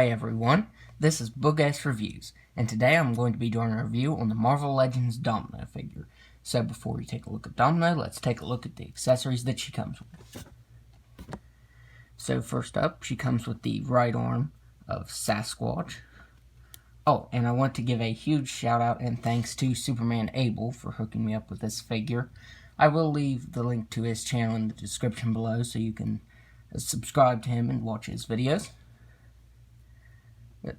Hi everyone, this is Boogass Reviews, and today I'm going to be doing a review on the Marvel Legends Domino figure. So before we take a look at Domino, let's take a look at the accessories that she comes with. So first up, she comes with the right arm of Sasquatch. Oh, and I want to give a huge shout out and thanks to Superman Abel for hooking me up with this figure. I will leave the link to his channel in the description below so you can subscribe to him and watch his videos. But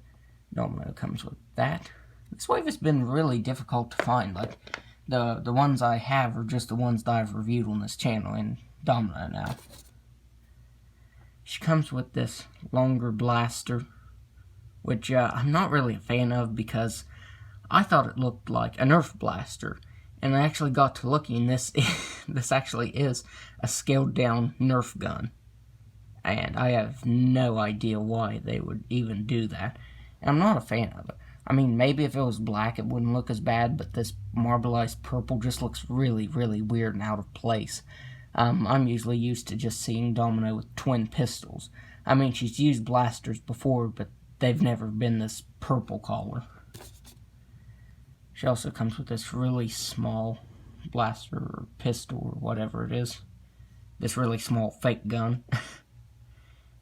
Domino comes with that. This wave has been really difficult to find. Like, the ones I have are just the ones that I've reviewed on this channel in Domino now. She comes with this longer blaster, which I'm not really a fan of because I thought it looked like a Nerf blaster. And I actually got to looking, this actually is a scaled down Nerf gun. And I have no idea why they would even do that. And I'm not a fan of it. I mean, maybe if it was black it wouldn't look as bad, but this marbleized purple just looks really, really weird and out of place. I'm usually used to just seeing Domino with twin pistols. I mean, she's used blasters before, but they've never been this purple color. She also comes with this really small blaster or pistol or whatever it is. This really small fake gun.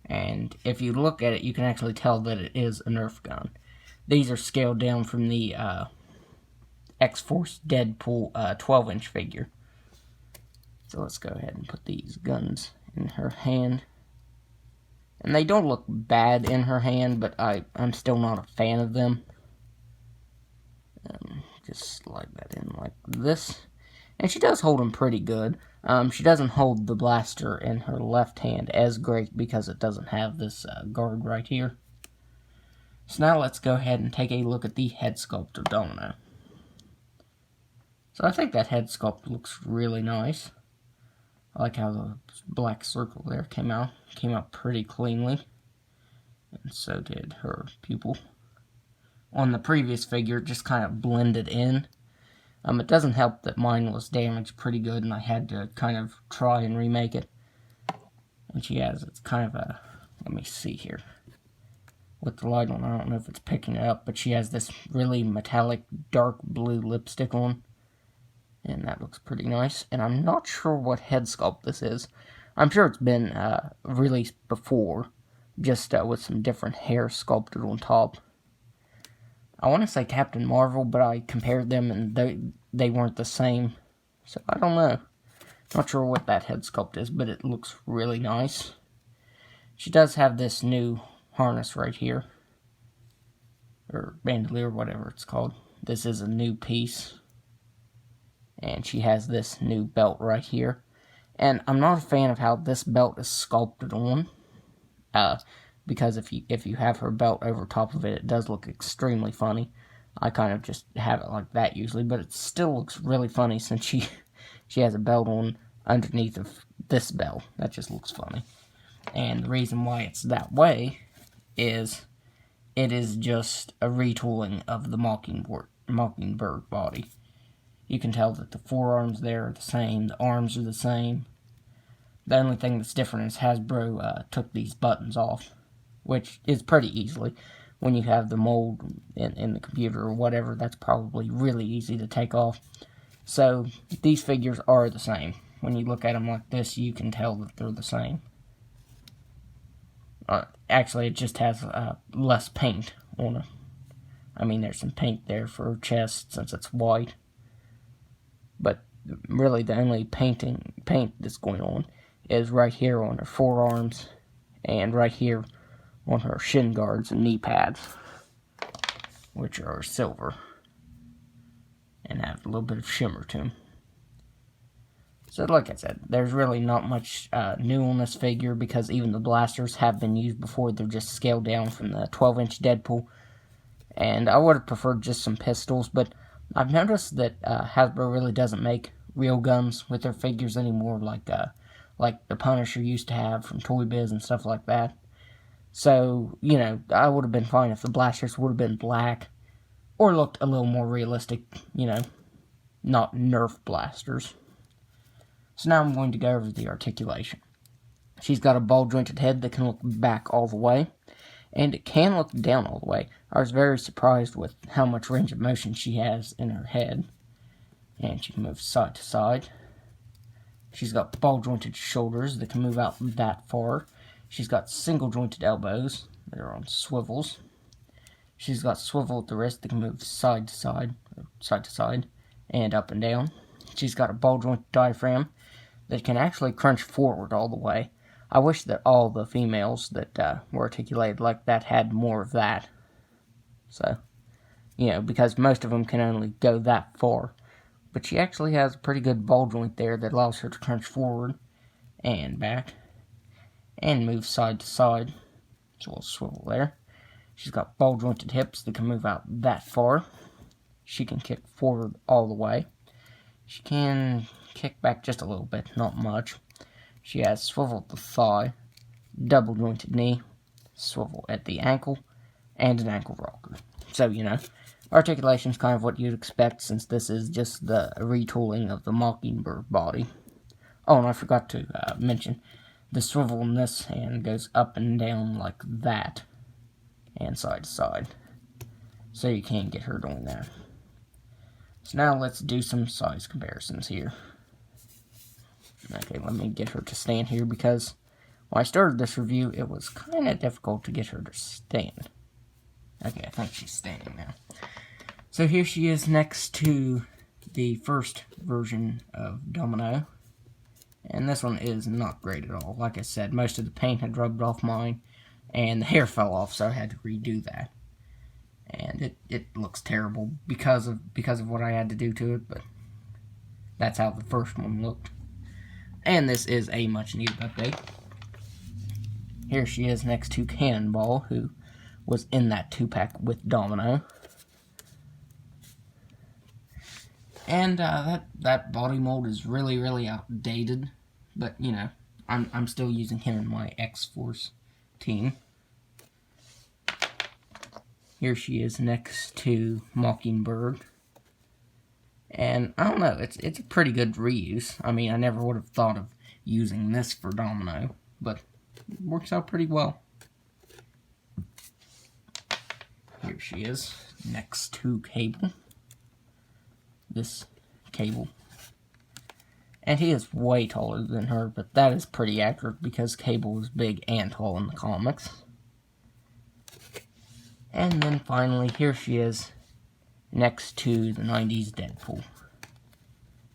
And if you look at it, you can actually tell that it is a Nerf gun. These are scaled down from the X-Force Deadpool 12-inch figure. So let's go ahead and put these guns in her hand. And they don't look bad in her hand, but I'm still not a fan of them. Just slide that in like this. And she does hold them pretty good. She doesn't hold the blaster in her left hand as great because it doesn't have this guard right here. So now let's go ahead and take a look at the head sculpt of Domino. So I think that head sculpt looks really nice. I like how the black circle there came out pretty cleanly. And so did her pupil. On the previous figure, it just kind of blended in. It doesn't help that mine was damaged pretty good and I had to kind of try and remake it. And she has, it's kind of a, let me see here. With the light on, I don't know if it's picking it up, but she has this really metallic dark blue lipstick on. And that looks pretty nice. And I'm not sure what head sculpt this is. I'm sure it's been released before, just with some different hair sculpted on top. I want to say Captain Marvel, but I compared them and they weren't the same. So I don't know. Not sure what that head sculpt is, but it looks really nice. She does have this new harness right here. Or bandolier, whatever it's called. This is a new piece. And she has this new belt right here. And I'm not a fan of how this belt is sculpted on. Because if you have her belt over top of it, it does look extremely funny. I kind of just have it like that usually, but it still looks really funny since she has a belt on underneath of this belt. That just looks funny. And the reason why it's that way is it is just a retooling of the Mockingbird body. You can tell that the forearms there are the same, the arms are the same. The only thing that's different is Hasbro took these buttons off, which is pretty easily. When you have the mold in the computer or whatever, that's probably really easy to take off. So, these figures are the same. When you look at them like this, you can tell that they're the same. Actually, it just has less paint on it. I mean, there's some paint there for her chest since it's white. But really, the only paint that's going on is right here on her forearms and right here on her shin guards and knee pads, which are silver and have a little bit of shimmer to them. So like I said, there's really not much new on this figure because even the blasters have been used before. They're just scaled down from the 12-inch Deadpool. And I would have preferred just some pistols, but I've noticed that Hasbro really doesn't make real guns with their figures anymore, like the Punisher used to have from Toy Biz and stuff like that. So, you know, I would have been fine if the blasters would have been black or looked a little more realistic, you know, not Nerf blasters. So now I'm going to go over the articulation. She's got a ball-jointed head that can look back all the way, And it can look down all the way. I was very surprised with how much range of motion she has in her head. And she can move side to side. She's got ball-jointed shoulders that can move out that far. She's got single-jointed elbows that are on swivels. She's got swivel at the wrist that can move side to side, and up and down. She's got a ball-jointed diaphragm that can actually crunch forward all the way. I wish that all the females that were articulated like that had more of that. So, because most of them can only go that far. But she actually has a pretty good ball joint there that allows her to crunch forward and back and move side to side. There's a little swivel there. She's got ball jointed hips that can move out that far. She can kick forward all the way. She can kick back just a little bit, not much. She has swivel at the thigh, double jointed knee, swivel at the ankle, and an ankle rocker. So, articulation's kind of what you'd expect since this is just the retooling of the Mockingbird body. Oh, and I forgot to mention, the swivel in this hand goes up and down like that, and side to side. So you can get her doing that. So now let's do some size comparisons here. Okay, let me get her to stand here because when I started this review, it was kind of difficult to get her to stand. Okay, I think she's standing now. So here she is next to the first version of Domino. And this one is not great at all. Like I said, most of the paint had rubbed off mine, and the hair fell off, so I had to redo that. And it looks terrible because of what I had to do to it, but that's how the first one looked. And this is a much needed update. Here she is next to Cannonball, who was in that 2-pack with Domino. And that body mold is really, really outdated. But, I'm still using him in my X-Force team. Here she is next to Mockingbird. And, I don't know, it's a pretty good reuse. I mean, I never would have thought of using this for Domino, but it works out pretty well. Here she is, next to Cable. This Cable. And he is way taller than her, but that is pretty accurate because Cable is big and tall in the comics. And then finally, here she is, next to the 90s Deadpool.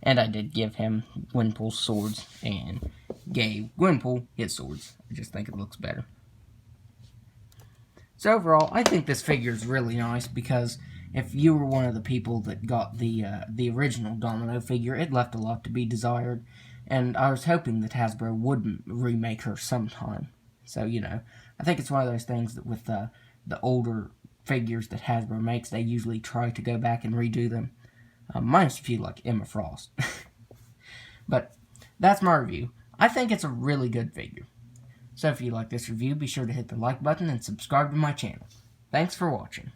And I did give him Gwenpool's swords, and gave Gwenpool his swords. I just think it looks better. So overall, I think this figure is really nice, because if you were one of the people that got the original Domino figure, it left a lot to be desired. And I was hoping that Hasbro would remake her sometime. So, I think it's one of those things that with the older figures that Hasbro makes, they usually try to go back and redo them. Minus a few like Emma Frost. But that's my review. I think it's a really good figure. So if you like this review, be sure to hit the like button and subscribe to my channel. Thanks for watching.